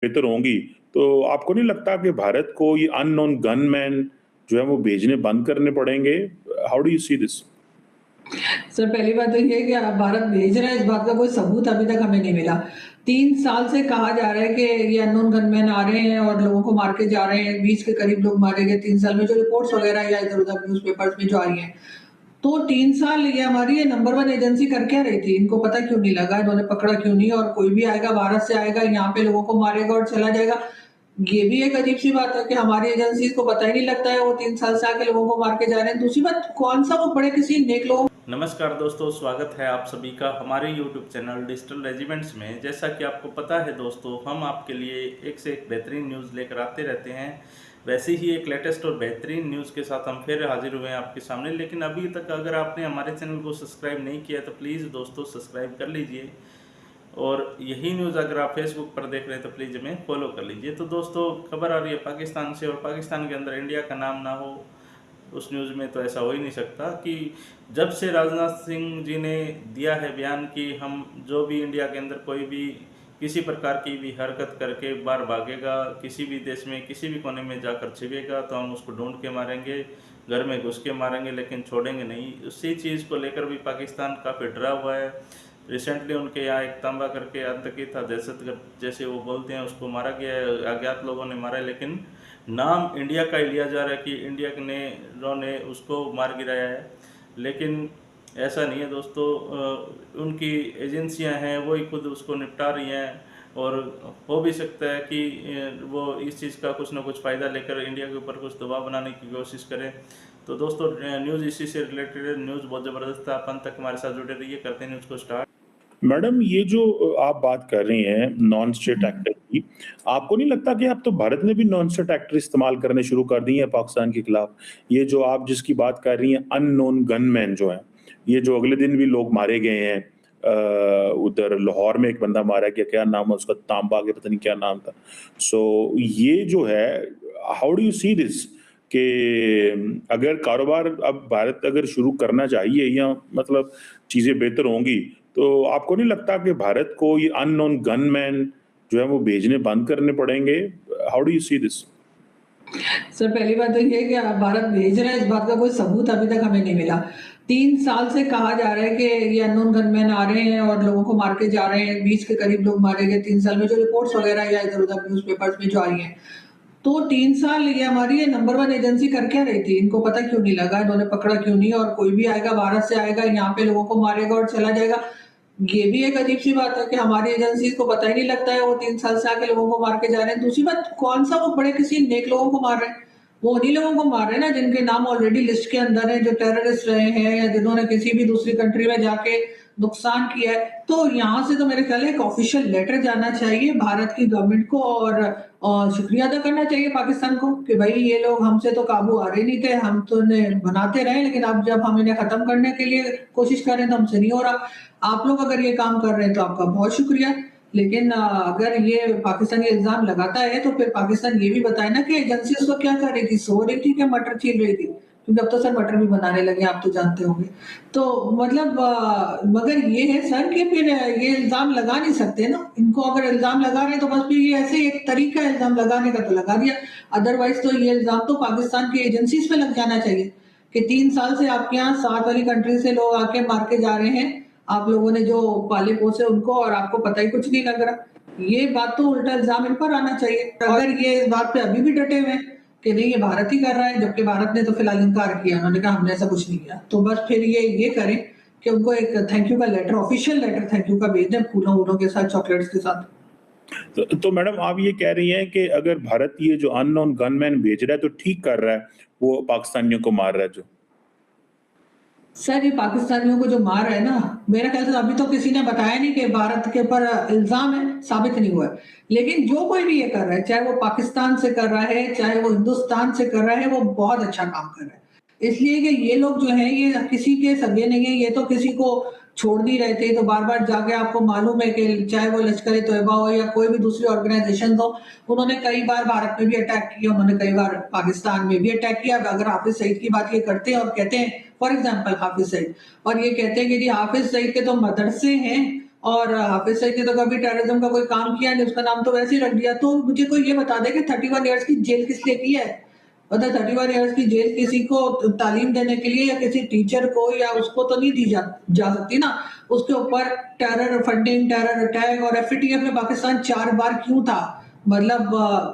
बेहतर होंगी, तो आपको नहीं लगता कि भारत को ये अननोन गनमैन जो है वो भेजने बंद करने पड़ेंगे? How do you see this? Sir पहली बात तो ये है कि भारत भेज रहा है, इस बात का कोई सबूत अभी तक हमें नहीं मिला। 3 साल से कहा जा रहा है कि ये अननोन गनमैन आ रहे हैं और लोगों को मार के जा रहे हैं, 20 के करीब लोग मारे गए 3 साल में, जो रिपोर्ट्स वगैरह या इधर-उधर न्यूज़पेपर्स में जो आई हैं। तो 3 साल ये हमारी नंबर 1 एजेंसी कर क्या रही थी? इनको पता क्यों नहीं लगा? इन्होंने पकड़ा क्यों नहीं? और कोई भी आएगा भारत से आएगा, यहाँ पे लोगों को मारेगा और चला जाएगा। ये भी एक अजीब-सी बात है कि हमारी एजेंसीज़ को पता ही नहीं लगता है, वो 3 साल से आके लोगों को मार के जा रहे हैं। दूसरी बात, कौन-सा वो बड़े किसी नेक लोगों। नमस्कार दोस्तों, स्वागत है आप सभी का हमारे YouTube चैनल डिजिटल रेजिमेंट्स में। जैसा कि आपको पता है दोस्तों, हम आपके लिए एक से एक बेहतरीन न्यूज़ लेकर आते रहते हैं। वैसे ही एक लेटेस्ट और बेहतरीन न्यूज़ के साथ हम फिर हाजिर हुए हैं आपके सामने। लेकिन अभी तक अगर आपने हमारे चैनल को सब्सक्राइब नहीं किया तो प्लीज़ दोस्तों सब्सक्राइब कर लीजिए। और यही न्यूज़ अगर आप फेसबुक पर देख रहे हैं तो प्लीज़ हमें फॉलो कर लीजिए। तो दोस्तों, खबर आ रही है पाकिस्तान से, और पाकिस्तान के अंदर इंडिया का नाम ना हो उस न्यूज़ में तो ऐसा हो ही नहीं सकता कि जब से राजनाथ सिंह जी ने दिया है बयान कि हम जो भी इंडिया के अंदर कोई भी किसी प्रकार की भी हरकत करके बाहर भागेगा, किसी भी देश में किसी भी कोने में जाकर छिपेगा तो हम उसको ढूंढ के मारेंगे, घर में घुस के मारेंगे, लेकिन छोड़ेंगे नहीं। उसी चीज़ को लेकर भी पाकिस्तान काफ़ी डरा हुआ है। रिसेंटली उनके यहाँ एक तांबा करके आतंकी था, दहशतगर्द जैसे वो बोलते हैं, उसको मारा गया है, अज्ञात लोगों ने मारा है। लेकिन नाम इंडिया का ही लिया जा रहा है कि इंडिया ने उसको मार गिराया है। लेकिन ऐसा नहीं है दोस्तों, उनकी एजेंसियां हैं वो ही खुद उसको निपटा रही हैं। और हो भी सकता है कि वो इस चीज़ का कुछ ना कुछ फ़ायदा लेकर इंडिया के ऊपर कुछ दबाव बनाने की कोशिश करें। तो दोस्तों, न्यूज़ इसी से रिलेटेड न्यूज़ बहुत ज़बरदस्त है। आप अंत तक हमारे साथ जुड़े रहिए। करते हैं न्यूज़ को स्टार्ट। मैडम, ये जो आप बात कर रही हैं नॉन स्टेट एक्टर की, आपको नहीं लगता कि अब तो भारत ने भी नॉन स्टेट एक्टर इस्तेमाल करने शुरू कर दिए हैं पाकिस्तान के खिलाफ? ये जो आप जिसकी बात कर रही हैं अननोन गनमैन जो हैं, ये जो अगले दिन भी लोग मारे गए हैं, उधर लाहौर में एक बंदा मारा गया, क्या नाम है उसका? तांबा के पता नहीं क्या नाम था। सो ये जो है, how do you see this कि अगर कारोबार अब भारत अगर शुरू करना चाहिए या मतलब चीज़ें बेहतर होंगी, तो आपको नहीं लगता कि भारत को ये अननोन गनमैन जो है वो भेजने बंद करने पड़ेंगे? How do you see this? Sir पहली बात तो ये है कि भारत भेज रहा है, इस बात का कोई सबूत अभी तक हमें नहीं मिला। 3 साल से कहा जा रहा है कि ये अननोन गनमैन आ रहे हैं और लोगों को मार के जा रहे हैं, 20 के करीब लोग मारे गए 3 साल में, जो रिपोर्ट्स वगैरह या इधर-उधर न्यूज़पेपर्स में जो आई हैं। तो 3 साल ये हमारी नंबर 1 एजेंसी कर क्या रही थी? इनको पता क्यों नहीं लगा? इन्होंने पकड़ा क्यों नहीं? और कोई भी आएगा भारत से आएगा, यहाँ पे लोगों को मारेगा और चला जाएगा। ये भी एक अजीब-सी बात है कि हमारी एजेंसीज़ को पता ही नहीं लगता है, वो 3 साल से आके लोगों को मार के जा रहे हैं। दूसरी बात, कौन-सा वो बड़े किसी नेक लोगों को मार रहे हैं? वो उन्हीं लोगों को मार रहे हैं ना जिनके नाम ऑलरेडी लिस्ट के अंदर है, जो टेररिस्ट रहे हैं या जिन्होंने किसी भी दूसरी कंट्री में जाके नुकसान किया है। तो यहाँ से तो मेरे ख्याल है एक ऑफिशियल लेटर जाना चाहिए भारत की गवर्नमेंट को, और शुक्रिया अदा करना चाहिए पाकिस्तान को कि भाई ये लोग हमसे तो काबू आ रहे नहीं थे, हम तो इन्हें बनाते रहे, लेकिन अब जब हम इन्हें खत्म करने के लिए कोशिश कर रहे हैं तो हमसे नहीं हो रहा। आप लोग अगर ये काम कर रहे हैं तो आपका बहुत शुक्रिया। लेकिन अगर ये पाकिस्तान ये इल्ज़ाम लगाता है तो फिर पाकिस्तान ये भी बताए ना कि एजेंसी उसको क्या कर रही थी, सो रही थी कि मटर छील रही थी? क्योंकि अब तो सर मटर भी बनाने लगे हैं, आप तो जानते होंगे। तो मतलब मगर ये है सर कि फिर ये इल्ज़ाम लगा नहीं सकते ना। इनको अगर इल्ज़ाम लगा रहे हैं तो बस फिर ये ऐसे एक तरीका है इल्ज़ाम लगाने का तो लगा दिया। अदरवाइज़ तो ये इल्ज़ाम तो पाकिस्तान की एजेंसीज़ पे लग जाना चाहिए कि 3 साल से आपके यहाँ साथ वाली कंट्री से लोग आके मार के जा रहे हैं। आप लोगों ने जो पाले-पोसे उनको और आपको पता ही कुछ नहीं लग रहा। ये बात तो उल्टा इल्ज़ाम इन पर आना चाहिए। अगर ये इस बात पे अभी भी डटे हुए हैं कि नहीं ये भारत ही कर रहा है, जबकि भारत ने तो फिलहाल इनकार किया। उन्होंने कहा हमने ऐसा कुछ नहीं किया। तो बस फिर ये करें कि उनको एक थैंक यू का letter, official letter thank you का भेज दें फूलों-वूलों के साथ, चॉकलेट्स के साथ। तो मैडम, आप ये कह रही हैं कि अगर भारत ये जो अननोन गनमैन भेज रहा है तो ठीक कर रहा है, वो पाकिस्तानियों को मार रहा है जो? सर ये पाकिस्तानियों को जो मार रहा है ना, मेरे ख्याल से अभी तो किसी ने बताया नहीं कि भारत के ऊपर इल्ज़ाम है, साबित नहीं हुआ है। लेकिन जो कोई भी ये कर रहा है, चाहे वो पाकिस्तान से कर रहा है, चाहे वो हिंदुस्तान से कर रहा है, वो बहुत अच्छा काम कर रहा है। इसलिए कि ये लोग जो हैं, ये किसी के सगे नहीं है, ये तो किसी को छोड़ नहीं रहे थे, तो बार-बार जाके आपको मालूम है कि चाहे वो लश्कर-ए-तोयबा हो या कोई भी दूसरी ऑर्गनाइज़ेशन हो, उन्होंने कई बार भारत में भी अटैक किया, उन्होंने कई बार पाकिस्तान में भी अटैक किया। अगर हाफ़िज़ सईद की बात ये करते हैं और कहते हैं, फॉर एग्ज़ाम्पल हाफ़िज़ सईद, और ये कहते हैं कि जी हाफ़िज़ सईद के तो मदरसे हैं, और हाफिज सईद ने तो कभी टेररिज्म का कोई काम किया नहीं, उसका नाम तो वैसे ही रख दिया। तो मुझे कोई ये बता दे कि 31 इयर्स की जेल किस लिए की है? मतलब 31 इयर्स की जेल किसी को तालीम देने के लिए या किसी टीचर को या उसको तो नहीं दी जा सकती ना। उसके ऊपर टेरर फंडिंग, टेरर अटैक और एफएटीएफ में पाकिस्तान 4 बार क्यों था? मतलब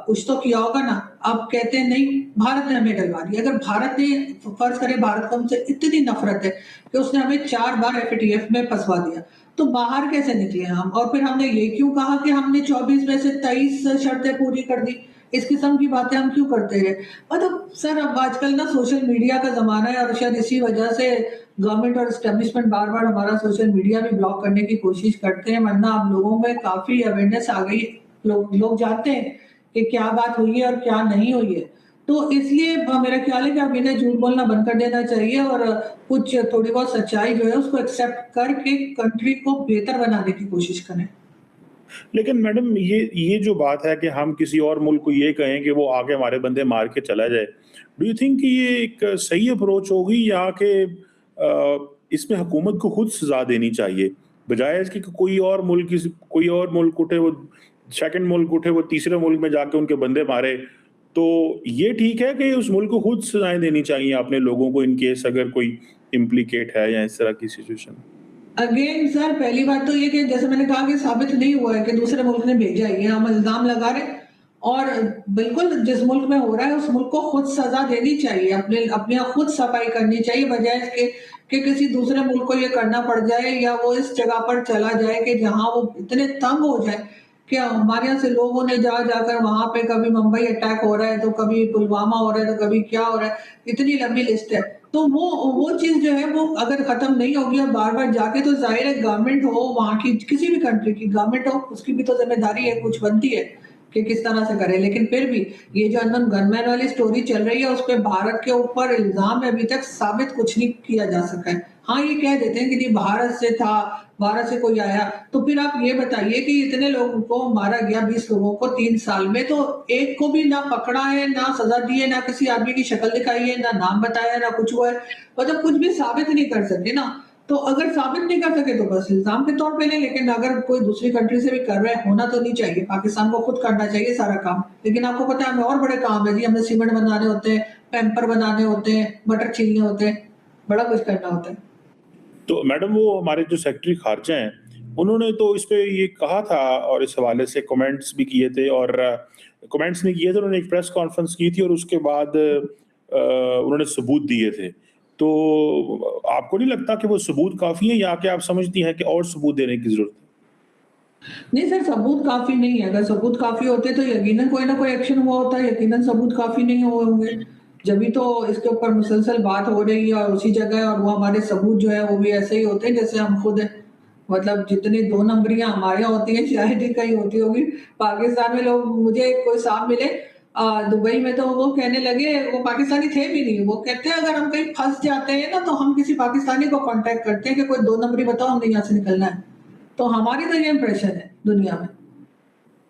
कुछ तो किया होगा ना। आप कहते हैं नहीं, भारत ने हमें डलवा दिया। अगर भारत ने, फर्ज करें भारत को हमसे इतनी नफरत है कि उसने हमें 4 बार एफएटीएफ में फंसवा दिया, तो बाहर कैसे निकले हम? और फिर हमने ये क्यों कहा कि हमने 24 में से 23 शर्तें पूरी कर दी? इस किस्म की बातें हम क्यों करते रहे? मतलब सर, अब आजकल ना सोशल मीडिया का जमाना है और शायद इसी वजह से गवर्नमेंट और एस्टेब्लिशमेंट बार बार हमारा सोशल मीडिया भी ब्लॉक करने की कोशिश करते हैं, वरना अब लोगों में काफी अवेयरनेस आ गई। लोग जानते हैं कि क्या बात हुई है और क्या नहीं हुई है। तो इसलिए मेरा ख्याल है कि अब इन्हें झूठ बोलना बंद कर देना चाहिए और कुछ थोड़ी बहुत सच्चाई जो है उसको एक्सेप्ट करके कंट्री को बेहतर बनाने की कोशिश करें। लेकिन मैडम ये जो बात है कि हम किसी और मुल्क को ये कहें कि वो आके हमारे बंदे मार के चला जाए, डू यू थिंक कि ये एक सही अप्रोच होगी या कि इसमें हुकूमत को खुद सज़ा देनी चाहिए? बजाय इसके कि कोई और मुल्क उठे, वो सेकंड मुल्क उठे, वो तीसरे मुल्क में जाके उनके बंदे मारे। तो ये ठीक है कि उस मुल्क को खुद सज़ाएँ देनी चाहिए अपने लोगों को इन केस अगर कोई इम्प्लिकेट है या इस तरह की सिचुएशन? अगेन सर, पहली बात तो ये कि जैसे मैंने कहा कि साबित नहीं हुआ है कि दूसरे मुल्क ने भेजा है, ये हम इल्जाम लगा रहे हैं। और बिल्कुल जिस मुल्क में हो रहा है उस मुल्क को खुद सजा देनी चाहिए, अपने यहाँ खुद सफाई करनी चाहिए, बजाय इसके कि किसी दूसरे मुल्क को ये करना पड़ जाए या वो इस जगह पर चला जाए कि जहां वो इतने तंग हो जाए कि हमारे यहाँ से लोगों ने जाकर वहां पे कभी मुंबई अटैक हो रहा है, तो कभी पुलवामा हो रहा है, तो कभी क्या हो रहा है, इतनी लंबी लिस्ट है। तो वो चीज जो है वो अगर खत्म नहीं होगी और बार बार जाके, तो जाहिर है गवर्नमेंट हो वहां की, किसी भी कंट्री की गवर्नमेंट हो, उसकी भी तो जिम्मेदारी है, कुछ बनती है कि किस तरह से करे। लेकिन फिर भी ये जो अननोन गनमैन वाली स्टोरी चल रही है उस पर भारत के ऊपर इल्जाम है, अभी तक साबित कुछ नहीं किया जा सका है। हाँ, ये कह देते हैं कि नहीं भारत से था, भारत से कोई आया। तो फिर आप ये बताइए कि इतने लोगों को मारा गया, 20 लोगों को 3 साल में, तो एक को भी ना पकड़ा है, ना सजा दी है, ना किसी आदमी की शक्ल दिखाई है, ना नाम बताया, ना कुछ हुआ है। मतलब कुछ भी साबित नहीं कर सके ना। तो अगर साबित नहीं कर सके तो बस इल्जाम के तौर पे लें, लेकिन अगर कोई दूसरी कंट्री से भी कर रहा है, होना तो नहीं चाहिए। पाकिस्तान को खुद करना चाहिए सारा काम। लेकिन आपको पता है हमें और बड़े काम है जी, हमें सीमेंट बनाने होते हैं, पैम्पर बनाने होते हैं, मटर छीलने होते हैं, बड़ा कुछ करना होता है। तो मैडम वो हमारे जो सेक्रेटरी खारजा हैं, उन्होंने तो इस पे ये कहा था और इस हवाले से कमेंट्स भी किए थे और कमेंट्स नहीं किए थे, उन्होंने एक प्रेस कॉन्फ्रेंस की थी और उसके बाद उन्होंने सबूत दिए थे। तो आपको नहीं लगता कि वो सबूत काफ़ी हैं या कि आप समझती हैं कि और सबूत देने की ज़रूरत है? नहीं सर, सबूत काफी नहीं है। अगर सबूत काफी होते तो यकीनन कोई ना कोई एक्शन हुआ होता, यकीनन सबूत काफी नहीं हुए होंगे। जब तो इसके ऊपर मुसलसल बात हो रही है और उसी जगह, और वो हमारे सबूत जो है वो भी ऐसे ही होते हैं जैसे हम खुद हैं। मतलब जितनी 2 नंबरियां हमारे यहाँ होती हैं शायद ही कहीं होती होगी पाकिस्तान में। लोग, मुझे कोई साहब मिले दुबई में, तो वो कहने लगे, वो पाकिस्तानी थे भी नहीं, वो कहते हैं अगर हम कहीं फंस जाते हैं ना तो हम किसी पाकिस्तानी को कांटेक्ट करते हैं कि कोई 2 नंबरी बताओ, हमने यहाँ से निकलना है। तो हमारी तो ये इंप्रेशन है दुनिया में।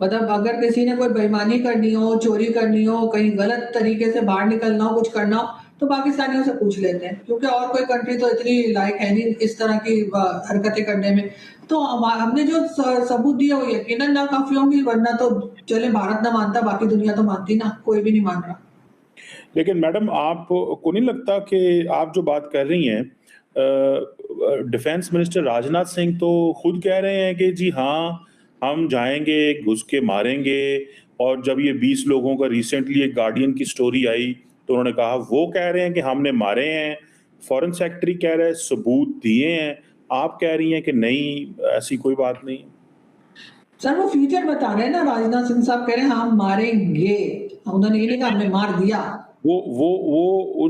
मतलब अगर किसी ने कोई बेईमानी करनी हो, चोरी करनी हो, कहीं गलत तरीके से बाहर निकलना हो, कुछ करना हो, तो पाकिस्तानियों से पूछ लेते हैं, क्योंकि और कोई कंट्री तो इतनी लायक है नहीं इस तरह की हरकतें करने में। तो हमने जो सबूत दिया वो यकीनन ना काफी होंगी, वरना तो चले भारत ना मानता, बाकी दुनिया तो मानती ना, कोई भी नहीं मान रहा। लेकिन मैडम आपको नहीं लगता कि आप जो बात कर रही हैं, डिफेंस मिनिस्टर राजनाथ सिंह तो खुद कह रहे हैं कि जी हाँ, हम जाएँगे, घुस के मारेंगे। और जब ये 20 लोगों का रिसेंटली एक गार्डियन की स्टोरी आई, तो उन्होंने कहा वो कह रहे हैं कि हमने मारे हैं, फॉरेन सेक्रेटरी कह रहे हैं सबूत दिए हैं, आप कह रही हैं कि नहीं, ऐसी कोई बात नहीं है। सर वो फ्यूचर बता रहे हैं ना, राजनाथ सिंह साहब कह रहे हैं हम मारेंगे, उन्होंने ये नहीं कहा हमने मार दिया। वो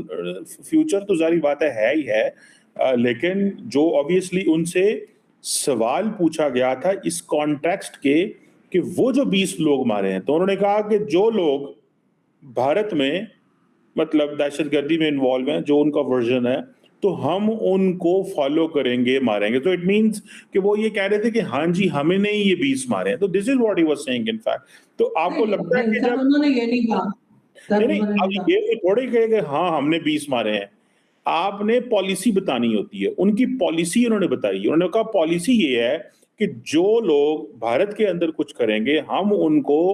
फ्यूचर तो ज़ाहिर बात है ही है। लेकिन जो ऑब्वियसली उनसे सवाल पूछा गया था इस कॉन्टेक्स्ट के कि वो जो 20 लोग मारे हैं, तो उन्होंने कहा कि जो लोग भारत में मतलब दहशतगर्दी में इन्वॉल्व हैं, जो उनका वर्जन है, तो हम उनको फॉलो करेंगे, मारेंगे। तो इट मीन्स कि वो ये कह रहे थे कि हाँ जी, हमें नहीं ये 20 मारे हैं। तो this is what he was saying in fact. तो आपको नहीं लगता है नहीं कि सर, जब उन्होंने ये नहीं कहा। नहीं, सर नहीं, उन्होंने अब नहीं कहा। ये थोड़ी कहे कि हाँ, हमने 20 मारे हैं। आपने पॉलिसी बतानी होती है। उनकी पॉलिसी उन्होंने बताई है। उन्होंने कहा पॉलिसी ये है कि जो लोग भारत के अंदर कुछ करेंगे हम उनको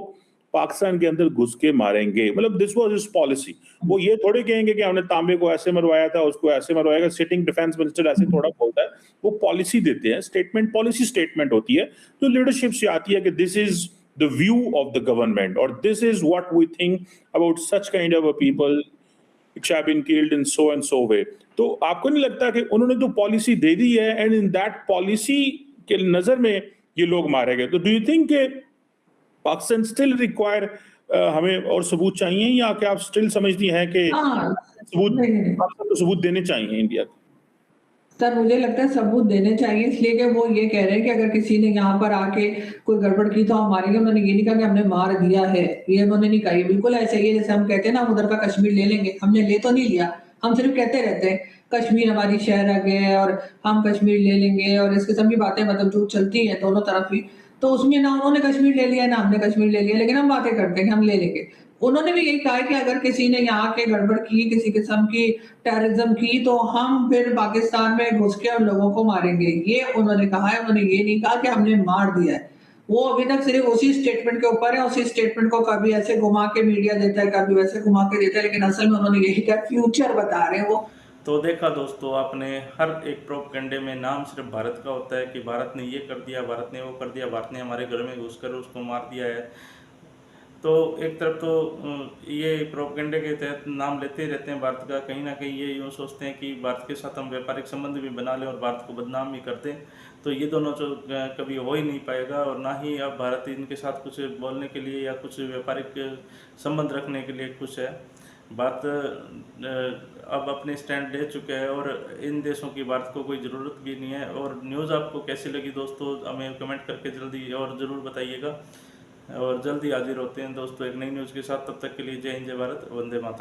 पाकिस्तान के अंदर घुस के मारेंगे। मतलब दिस वाज हिज पॉलिसी। वो ये थोड़े कहेंगे कि हमने तांबे को ऐसे मरवाया था, उसको ऐसे मरवाएगा। सिटिंग डिफेंस मिनिस्टर ऐसे थोड़ा बोलता है। वो पॉलिसी देते हैं, स्टेटमेंट पॉलिसी स्टेटमेंट होती है जो लीडरशिप से आती है कि this is the view of the government और this is what we think about such kind of a people which have been killed in so and so way। तो आपको नहीं लगता कि उन्होंने तो पॉलिसी दे दी है एंड इन दैट पॉलिसी के नजर में ये लोग मारे गए। तो डू यू थिंक के पाकिस्तान स्टिल रिक्वायर हमें और सबूत चाहिए या क्या आप स्टिल समझती हैं कि हाँ, सबूत नहीं, नहीं, नहीं। पाकिस्तान को सबूत देने चाहिए इंडिया को? सर मुझे लगता है सबूत देने चाहिए, इसलिए कि वो ये कह रहे हैं कि अगर किसी ने यहाँ पर आके कोई गड़बड़ की तो हम मारेंगे। उन्होंने ये नहीं कहा कि हमने मार दिया है, ये उन्होंने नहीं कहा। ये बिल्कुल ऐसा ही है जैसे हम कहते हैं ना हम उधर का कश्मीर ले लेंगे, हमने ले तो नहीं लिया, हम सिर्फ कहते रहते हैं कश्मीर हमारी शहर आ गया है और हम कश्मीर ले लेंगे और इस किस्म की बातें मतलब जो चलती है दोनों तरफ ही। तो उसमें ना उन्होंने कश्मीर ले लिया ना हमने कश्मीर ले लिया, लेकिन हम बातें करते हैं कि हम ले लेंगे। उन्होंने भी यही कहा है कि अगर किसी ने यहाँ के गड़बड़ की, किसी किस्म की टेररिज्म की, तो हम फिर पाकिस्तान में घुस के उन लोगों को मारेंगे। ये उन्होंने कहा है, उन्होंने ये नहीं कहा कि हमने मार दिया है। वो अभी तक सिर्फ उसी स्टेटमेंट के ऊपर है, उसी स्टेटमेंट को कभी ऐसे घुमा के मीडिया देता है, कभी वैसे घुमा के देता है, लेकिन असल में उन्होंने यही कहा, फ्यूचर बता रहे हैं वो। तो देखा दोस्तों आपने, हर एक प्रोपेगेंडे में नाम सिर्फ भारत का होता है कि भारत ने ये कर दिया, भारत ने वो कर दिया, भारत ने हमारे घर में घुसकर उसको मार दिया है। तो एक तरफ तो ये प्रोपेगेंडे के तहत नाम लेते ही रहते हैं भारत का, कहीं ना कहीं ये यूँ सोचते हैं कि भारत के साथ हम व्यापारिक संबंध भी बना लें और भारत को बदनाम भी करते हैं। तो ये दोनों जो कभी हो ही नहीं पाएगा और ना ही अब भारत इनके साथ कुछ बोलने के लिए या कुछ व्यापारिक संबंध रखने के लिए कुछ है। बात अब अपने स्टैंड ले चुके हैं और इन देशों की भारत को कोई ज़रूरत भी नहीं है। और न्यूज़ आपको कैसी लगी दोस्तों, हमें कमेंट करके जल्दी और ज़रूर बताइएगा। और जल्दी हाजिर होते हैं दोस्तों एक नई न्यूज़ के साथ। तब तक के लिए जय हिंद, जय भारत, वंदे मातरम।